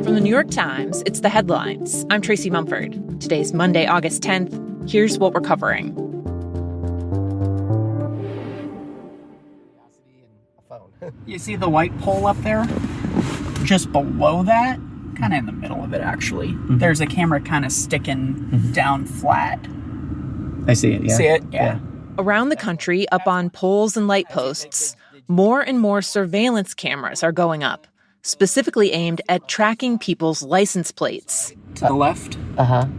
From the New York Times, it's The Headlines. I'm Tracy Mumford. Today's Monday, August 10th. Here's what we're covering. You see the white pole up there? Just below that, kind of in the middle of it, actually, there's a camera kind of sticking down flat. I see it, yeah. See it? Yeah. Around the country, up on poles and light posts, more and more surveillance cameras are going up, specifically aimed at tracking people's license plates. To the left?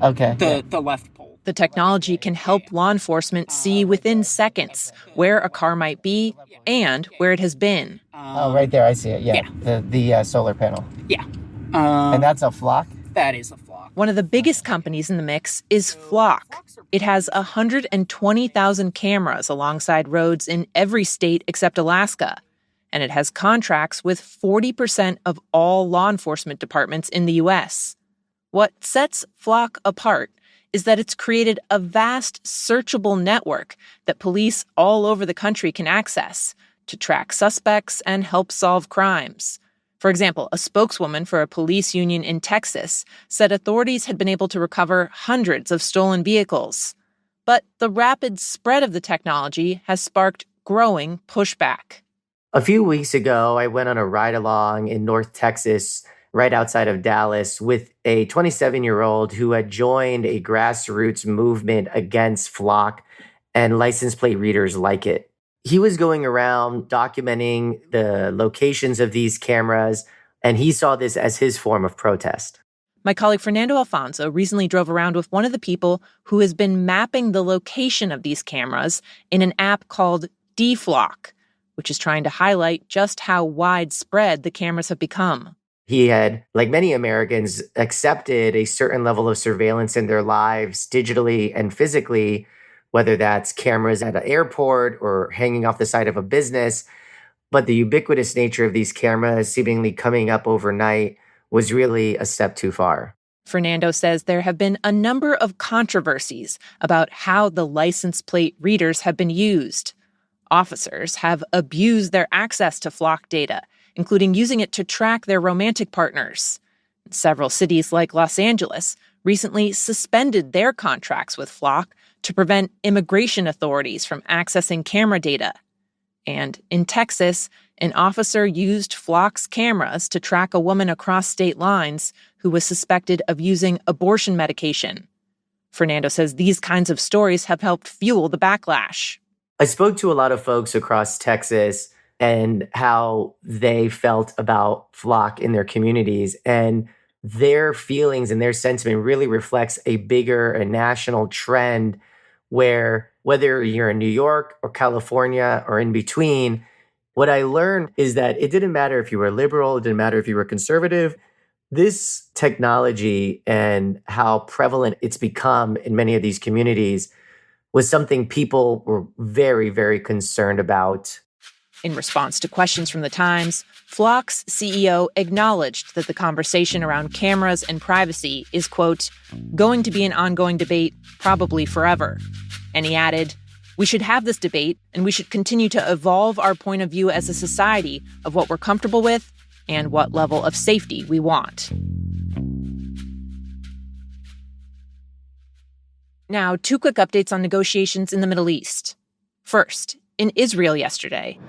Okay. The left pole. The technology can help law enforcement see within seconds where a car might be and where it has been. Right there, I see it, yeah. The solar panel. Yeah. And that's a Flock? That is a Flock. One of the biggest companies in the mix is Flock. It has 120,000 cameras alongside roads in every state except Alaska. And it has contracts with 40% of all law enforcement departments in the U.S. What sets Flock apart is that it's created a vast searchable network that police all over the country can access to track suspects and help solve crimes. For example, a spokeswoman for a police union in Texas said authorities had been able to recover hundreds of stolen vehicles. But the rapid spread of the technology has sparked growing pushback. A few weeks ago, I went on a ride-along in North Texas, right outside of Dallas, with a 27-year-old who had joined a grassroots movement against Flock and license plate readers like it. He was going around documenting the locations of these cameras, and he saw this as his form of protest. My colleague Fernando Alfonso recently drove around with one of the people who has been mapping the location of these cameras in an app called DFlock, which is trying to highlight just how widespread the cameras have become. He had, like many Americans, accepted a certain level of surveillance in their lives, digitally and physically, whether that's cameras at an airport or hanging off the side of a business. But the ubiquitous nature of these cameras seemingly coming up overnight was really a step too far. Fernando says there have been a number of controversies about how the license plate readers have been used. Officers have abused their access to Flock data, including using it to track their romantic partners. Several cities like Los Angeles recently suspended their contracts with Flock to prevent immigration authorities from accessing camera data. And in Texas, an officer used Flock's cameras to track a woman across state lines who was suspected of using abortion medication. Fernando says these kinds of stories have helped fuel the backlash. I spoke to a lot of folks across Texas and how they felt about Flock in their communities, and their feelings and their sentiment really reflects a bigger and national trend where whether you're in New York or California or in between, what I learned is that it didn't matter if you were liberal, it didn't matter if you were conservative. This technology and how prevalent it's become in many of these communities was something people were very, very concerned about. In response to questions from the Times, Flock's CEO acknowledged that the conversation around cameras and privacy is, quote, going to be an ongoing debate probably forever. And he added, we should have this debate and we should continue to evolve our point of view as a society of what we're comfortable with and what level of safety we want. Now, two quick updates on negotiations in the Middle East. First, in Israel yesterday,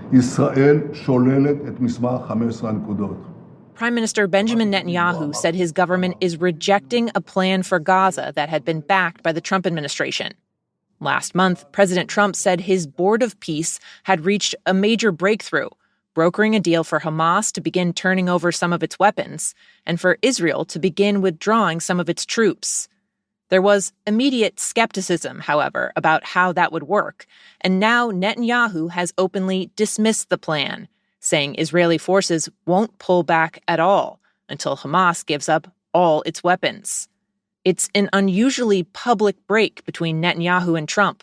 Prime Minister Benjamin Netanyahu said his government is rejecting a plan for Gaza that had been backed by the Trump administration. Last month, President Trump said his Board of Peace had reached a major breakthrough, brokering a deal for Hamas to begin turning over some of its weapons and for Israel to begin withdrawing some of its troops. There was immediate skepticism, however, about how that would work, and now Netanyahu has openly dismissed the plan, saying Israeli forces won't pull back at all until Hamas gives up all its weapons. It's an unusually public break between Netanyahu and Trump,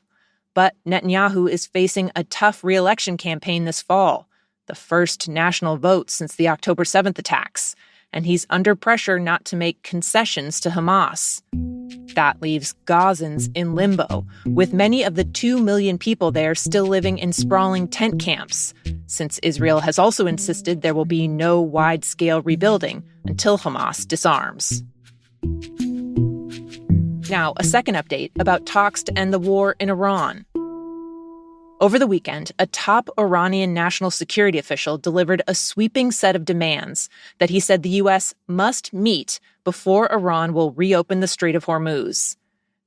but Netanyahu is facing a tough re-election campaign this fall, the first national vote since the October 7th attacks, and he's under pressure not to make concessions to Hamas. That leaves Gazans in limbo, with many of the 2 million people there still living in sprawling tent camps, since Israel has also insisted there will be no wide-scale rebuilding until Hamas disarms. Now, a second update about talks to end the war in Iran. Over the weekend, a top Iranian national security official delivered a sweeping set of demands that he said the U.S. must meet before Iran will reopen the Strait of Hormuz.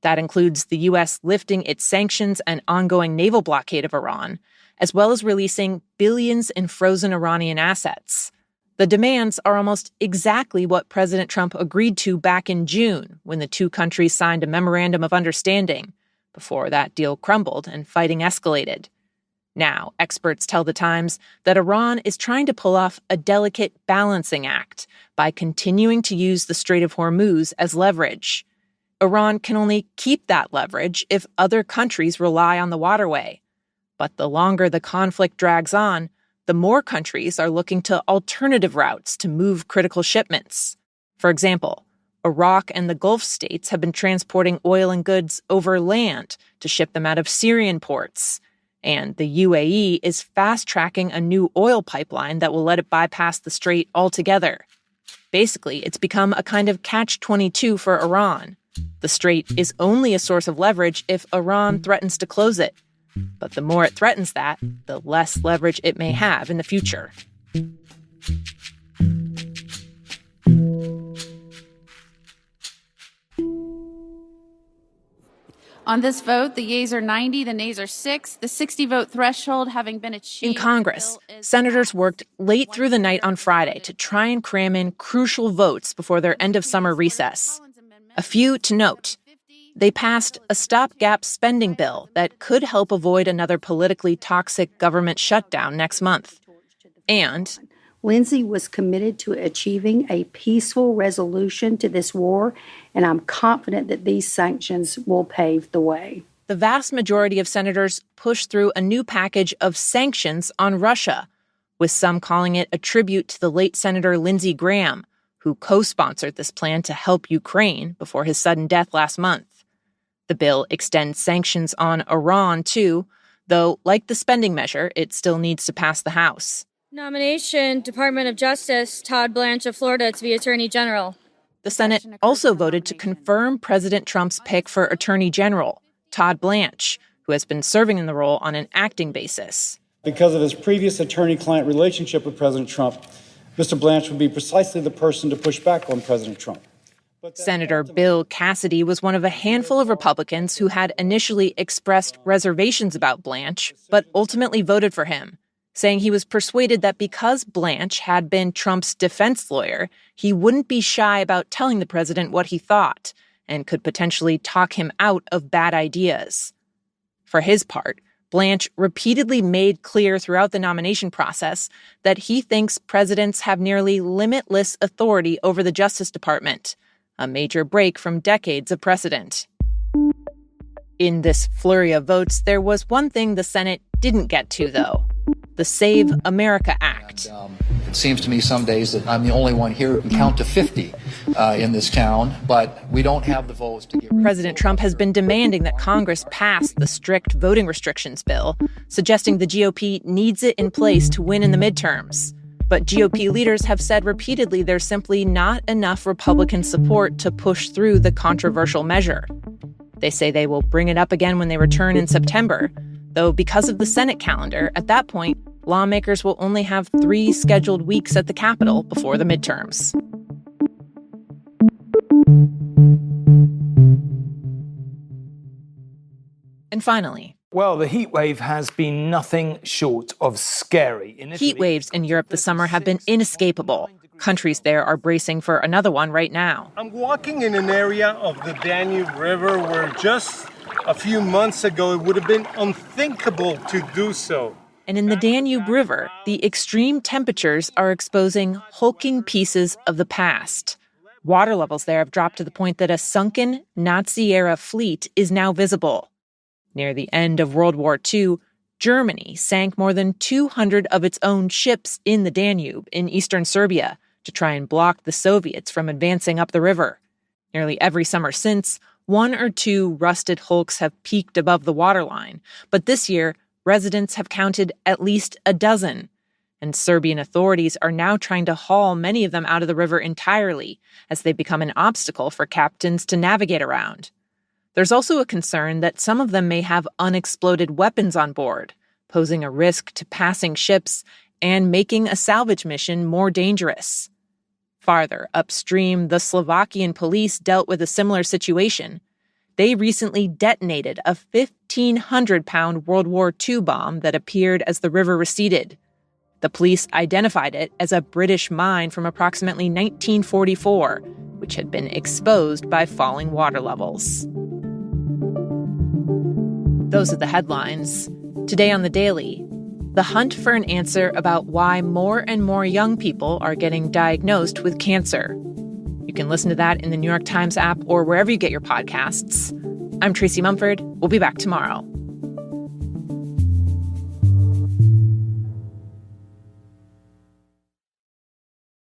That includes the U.S. lifting its sanctions and ongoing naval blockade of Iran, as well as releasing billions in frozen Iranian assets. The demands are almost exactly what President Trump agreed to back in June when the two countries signed a memorandum of understanding, before that deal crumbled and fighting escalated. Now, experts tell The Times that Iran is trying to pull off a delicate balancing act by continuing to use the Strait of Hormuz as leverage. Iran can only keep that leverage if other countries rely on the waterway. But the longer the conflict drags on, the more countries are looking to alternative routes to move critical shipments. For example, Iraq and the Gulf states have been transporting oil and goods over land to ship them out of Syrian ports. And the UAE is fast-tracking a new oil pipeline that will let it bypass the strait altogether. Basically, it's become a kind of Catch-22 for Iran. The strait is only a source of leverage if Iran threatens to close it. But the more it threatens that, the less leverage it may have in the future. On this vote, the yeas are 90, the nays are 6, the 60-vote threshold having been achieved. In Congress, senators worked late through the night on Friday to try and cram in crucial votes before their end-of-summer recess. A few to note. They passed a stopgap spending bill that could help avoid another politically toxic government shutdown next month. And Lindsey was committed to achieving a peaceful resolution to this war, and I'm confident that these sanctions will pave the way. The vast majority of senators pushed through a new package of sanctions on Russia, with some calling it a tribute to the late Senator Lindsey Graham, who co-sponsored this plan to help Ukraine before his sudden death last month. The bill extends sanctions on Iran, too, though, like the spending measure, it still needs to pass the House. Nomination, Department of Justice, Todd Blanche of Florida to be Attorney General. The Senate also voted to confirm President Trump's pick for Attorney General, Todd Blanche, who has been serving in the role on an acting basis. Because of his previous attorney-client relationship with President Trump, Mr. Blanche would be precisely the person to push back on President Trump. Senator Bill Cassidy was one of a handful of Republicans who had initially expressed reservations about Blanche, but ultimately voted for him, saying he was persuaded that because Blanche had been Trump's defense lawyer, he wouldn't be shy about telling the president what he thought and could potentially talk him out of bad ideas. For his part, Blanche repeatedly made clear throughout the nomination process that he thinks presidents have nearly limitless authority over the Justice Department, a major break from decades of precedent. In this flurry of votes, there was one thing the Senate didn't get to, though: the Save America Act. It seems to me some days that I'm the only one here who can count to 50 in this town, but we don't have the votes to get rid of. President Trump has been demanding that Congress pass the strict voting restrictions bill, suggesting the GOP needs it in place to win in the midterms. But GOP leaders have said repeatedly there's simply not enough Republican support to push through the controversial measure. They say they will bring it up again when they return in September, though because of the Senate calendar, at that point, lawmakers will only have 3 scheduled weeks at the Capitol before the midterms. And finally, well, the heat wave has been nothing short of scary. Heat waves in Europe this summer have been inescapable. Countries there are bracing for another one right now. I'm walking in an area of the Danube River where just a few months ago it would have been unthinkable to do so. And in the Danube River, the extreme temperatures are exposing hulking pieces of the past. Water levels there have dropped to the point that a sunken Nazi-era fleet is now visible. Near the end of World War II, Germany sank more than 200 of its own ships in the Danube in eastern Serbia to try and block the Soviets from advancing up the river. Nearly every summer since, 1 or 2 rusted hulks have peaked above the waterline, but this year, residents have counted at least a dozen. And Serbian authorities are now trying to haul many of them out of the river entirely, as they become an obstacle for captains to navigate around. There's also a concern that some of them may have unexploded weapons on board, posing a risk to passing ships and making a salvage mission more dangerous. Farther upstream, the Slovakian police dealt with a similar situation. They recently detonated a 1,500-pound World War II bomb that appeared as the river receded. The police identified it as a British mine from approximately 1944, which had been exposed by falling water levels. Those are the headlines. Today on The Daily, the hunt for an answer about why more and more young people are getting diagnosed with cancer. You can listen to that in the New York Times app or wherever you get your podcasts. I'm Tracy Mumford. We'll be back tomorrow.